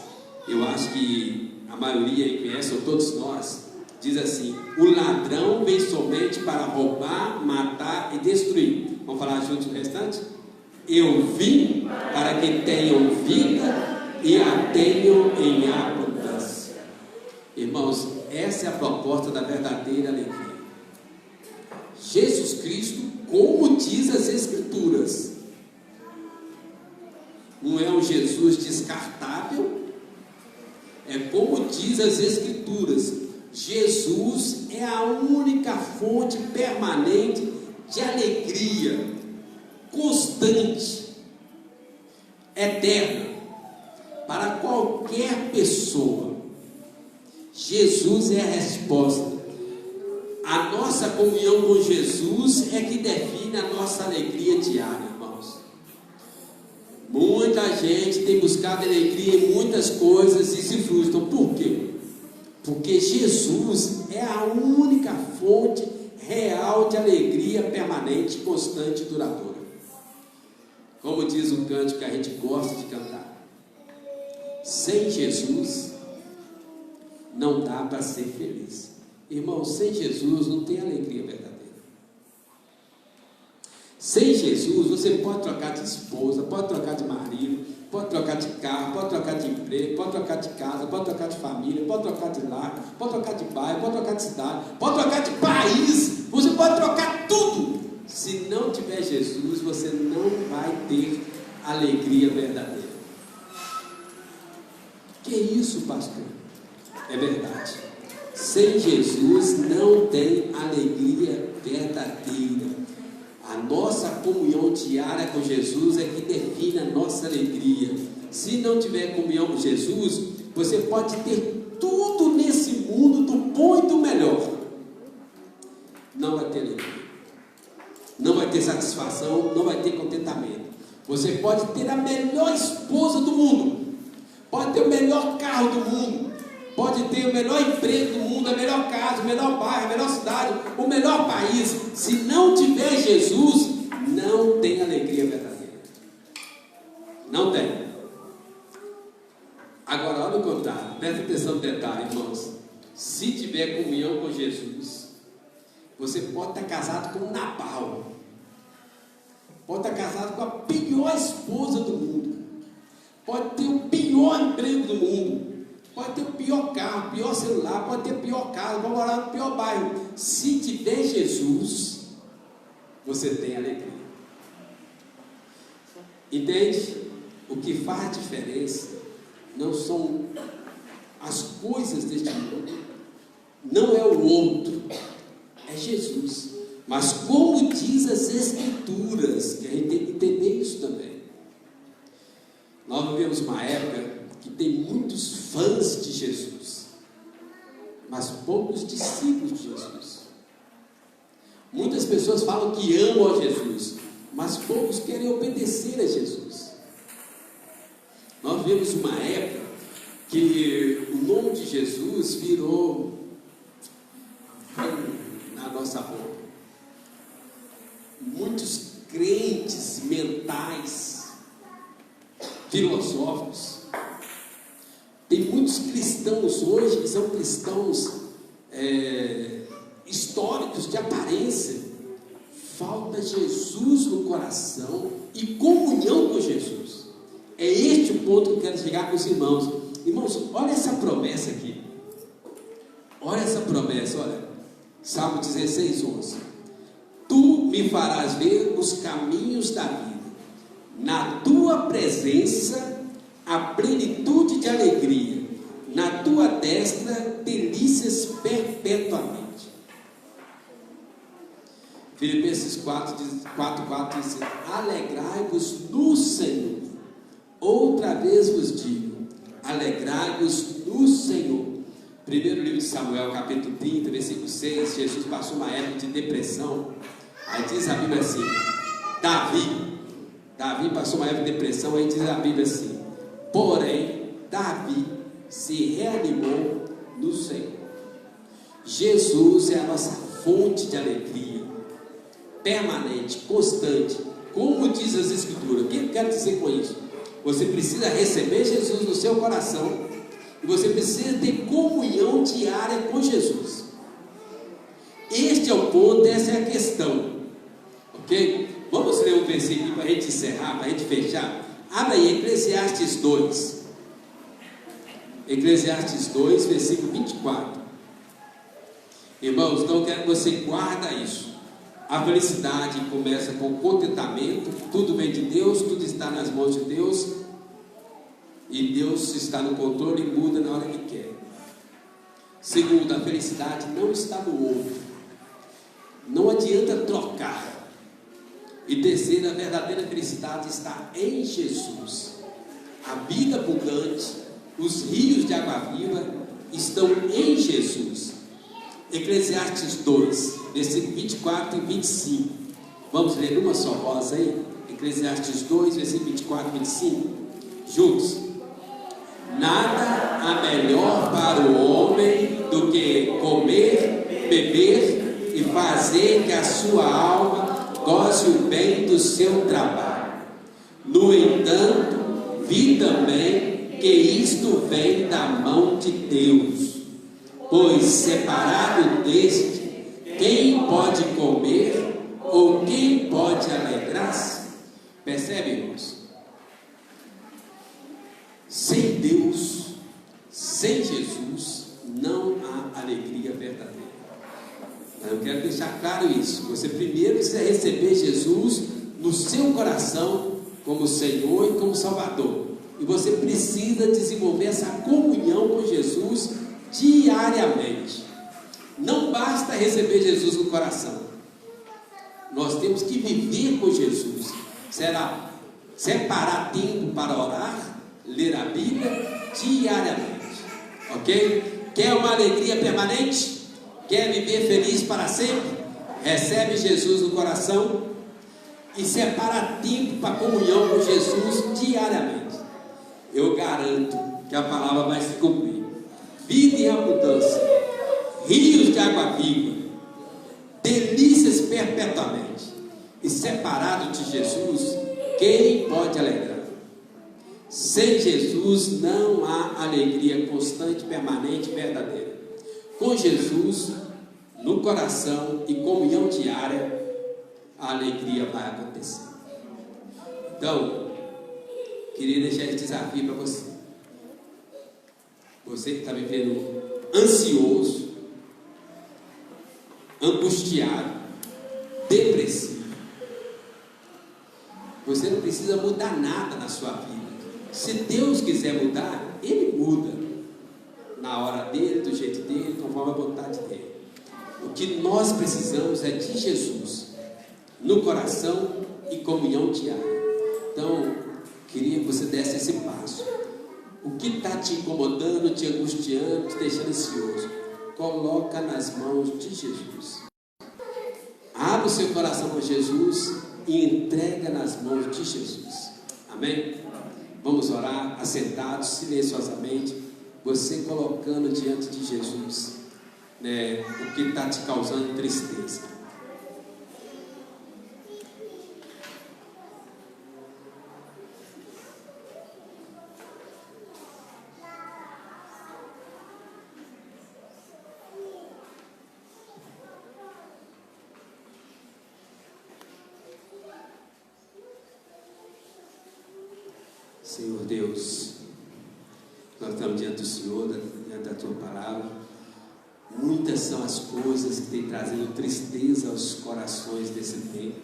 eu acho que a maioria aí conhece, ou todos nós, diz assim: o ladrão vem somente para roubar, matar e destruir. Vamos falar juntos o restante? Eu vim para que tenham vida e a tenham em abundância. Irmãos, essa é a proposta da verdadeira alegria. Jesus Cristo, como diz as Escrituras, não é um Jesus descartável, é como diz as Escrituras, Jesus é a única fonte permanente de alegria, constante, eterna, para qualquer pessoa. Jesus é a resposta. A nossa comunhão com Jesus é que define a nossa alegria diária, irmãos. Muita gente tem buscado alegria em muitas coisas e se frustram. Por quê? Porque Jesus é a única fonte real de alegria permanente, constante e duradoura. Como diz o cântico que a gente gosta de cantar: sem Jesus não dá para ser feliz. Irmão, sem Jesus não tem alegria verdadeira. Sem Jesus você pode trocar de esposa, pode trocar de marido, pode trocar de carro, pode trocar de emprego, pode trocar de casa, pode trocar de família, pode trocar de lar, pode trocar de bairro, pode trocar de cidade, pode trocar de país, você pode trocar tudo. Se não tiver Jesus, você não vai ter alegria verdadeira. Que isso, pastor? É verdade. Sem Jesus não tem alegria verdadeira. A nossa comunhão diária com Jesus é que define a nossa alegria. Se não tiver comunhão com Jesus, você pode ter tudo nesse mundo do bom e do melhor, não vai ter alegria, não vai ter satisfação, não vai ter contentamento. Você pode ter a melhor esposa do mundo, pode ter o melhor carro do mundo, pode ter o melhor emprego do mundo, a melhor casa, o melhor bairro, a melhor cidade, o melhor país. Se não tiver Jesus, não tem alegria verdadeira. Não tem. Agora, olha o contrário. Presta atenção no detalhe, irmãos. Se tiver comunhão com Jesus, você pode estar casado com Nabal, pode estar casado com a pior esposa do mundo, pode ter o pior emprego do mundo, pode ter o pior carro, o pior celular, pode ter a pior casa, pode morar no pior bairro. Se tiver Jesus, você tem alegria. Entende? O que faz diferença não são as coisas deste mundo, não é o outro, é Jesus. Mas como diz as Escrituras, que a gente tem que entender isso também. Nós vivemos uma época que tem muitos fãs de Jesus, mas poucos discípulos de Jesus. Muitas pessoas falam que amam a Jesus, mas poucos querem obedecer a Jesus. Nós vivemos uma época que o nome de Jesus virou na nossa boca. Muitos crentes mentais, filosóficos. Tem muitos cristãos hoje que são cristãos históricos, de aparência. Falta Jesus no coração e comunhão com Jesus. É este o ponto que eu quero chegar com os irmãos. Irmãos, olha essa promessa aqui. Olha essa promessa, olha. Salmo 16:11. Tu me farás ver os caminhos da vida. Na tua presença, a plenitude de alegria. Na tua destra, delícias perpetuamente. Filipenses 4:4 diz: alegrai-vos no Senhor. Outra vez vos digo, alegrai-vos no Senhor. Primeiro livro de Samuel, capítulo 30, versículo 6. Jesus passou uma época de depressão. Aí diz a Bíblia assim: Davi passou uma época de depressão. Aí diz a Bíblia assim: porém, Davi se reanimou no Senhor. Jesus é a nossa fonte de alegria, permanente, constante. Como diz as Escrituras. O que eu quero dizer com isso? Você precisa receber Jesus no seu coração e você precisa ter comunhão diária com Jesus. Este é o ponto, essa é a questão. Ok? Vamos ler um versículo para a gente encerrar, para a gente fechar. Abra aí, Eclesiastes 2. Eclesiastes 2, versículo 24. Irmãos, então eu quero que você guarda isso. A felicidade começa com contentamento. Tudo vem de Deus, tudo está nas mãos de Deus, e Deus está no controle e muda na hora que quer. Segundo, a felicidade não está no outro, não adianta trocar. E terceiro, a verdadeira felicidade está em Jesus. A vida abundante, os rios de água viva estão em Jesus. Eclesiastes 2, versículo 24 e 25. Vamos ler uma só voz aí? Eclesiastes 2, versículo 24 e 25. Juntos. Nada há melhor para o homem do que comer, beber e fazer que a sua alma goze o bem do seu trabalho. No entanto, vi também que isto vem da mão de Deus. Pois separado deste, quem pode comer ou quem pode alegrar-se? Percebe, irmãos? Sem Deus, sem Jesus, não há alegria verdadeira. Eu quero deixar claro isso. Você primeiro precisa receber Jesus no seu coração como Senhor e como Salvador. E você precisa desenvolver essa comunhão com Jesus diariamente. Não basta receber Jesus no coração. Nós temos que viver com Jesus. Será separar tempo para orar, ler a Bíblia diariamente. Ok? Quer uma alegria permanente? Quer viver feliz para sempre? Recebe Jesus no coração e separa tempo para comunhão com Jesus diariamente. Eu garanto que a palavra vai se cumprir. Vida em abundância, rios de água viva, delícias perpetuamente. E separado de Jesus, quem pode alegrar? Sem Jesus não há alegria constante, permanente e verdadeira. Com Jesus no coração e comunhão diária, a alegria vai acontecer. Então, queria deixar esse desafio para você. Você que está vivendo ansioso, angustiado, depressivo. Você não precisa mudar nada na sua vida. Se Deus quiser mudar, Ele muda. Na hora dele, do jeito dele, conforme a vontade dele. O que nós precisamos é de Jesus no coração e comunhão diária. Então, queria que você desse esse passo. O que está te incomodando, te angustiando, te deixando ansioso? coloca nas mãos de Jesus. Abre o seu coração para Jesus e entrega nas mãos de Jesus. Amém? Vamos orar, assentados, silenciosamente, você colocando diante de Jesus, né, o que está te causando tristeza. Senhor Deus, nós estamos diante do Senhor, diante da Tua palavra. Muitas são as coisas que têm trazido tristeza aos corações desse tempo,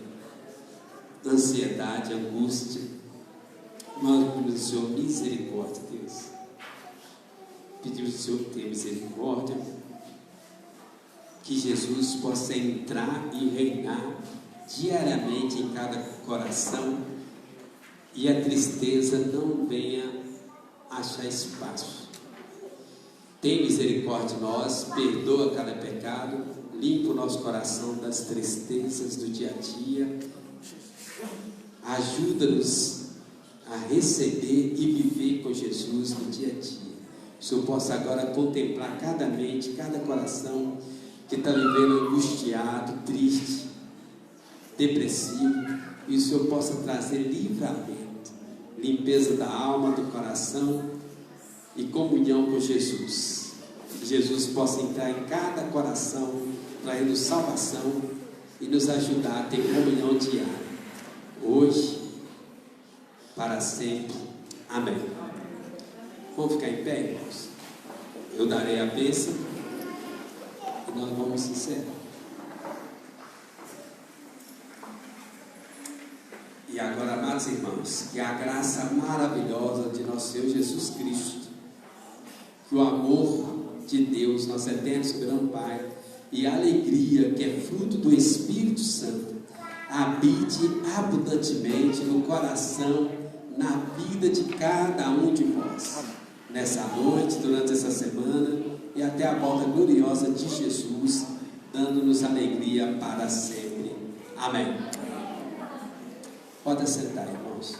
ansiedade, angústia. Nós pedimos ao Senhor misericórdia, Deus. Pedimos ao Senhor que tenha misericórdia, que Jesus possa entrar e reinar diariamente em cada coração, e a tristeza não venha achar espaço. Tem misericórdia de nós, perdoa cada pecado, limpa o nosso coração das tristezas do dia a dia, ajuda-nos a receber e viver com Jesus no dia a dia. O Senhor possa agora contemplar cada mente, cada coração que está vivendo angustiado, triste, depressivo, e o Senhor possa trazer livramento, limpeza da alma, do coração e comunhão com Jesus. Que Jesus possa entrar em cada coração, trazendo salvação e nos ajudar a ter comunhão diária, hoje, para sempre. Amém. Vamos ficar em pé, irmãos? Eu darei a bênção e nós vamos encerrar. E agora, amados irmãos, que a graça maravilhosa de nosso Senhor Jesus Cristo, que o amor de Deus, nosso eterno soberano Pai, e a alegria que é fruto do Espírito Santo, habite abundantemente no coração, na vida de cada um de nós, nessa noite, durante essa semana, e até a volta gloriosa de Jesus, dando-nos alegria para sempre. Amém. Pode sentar, irmãos.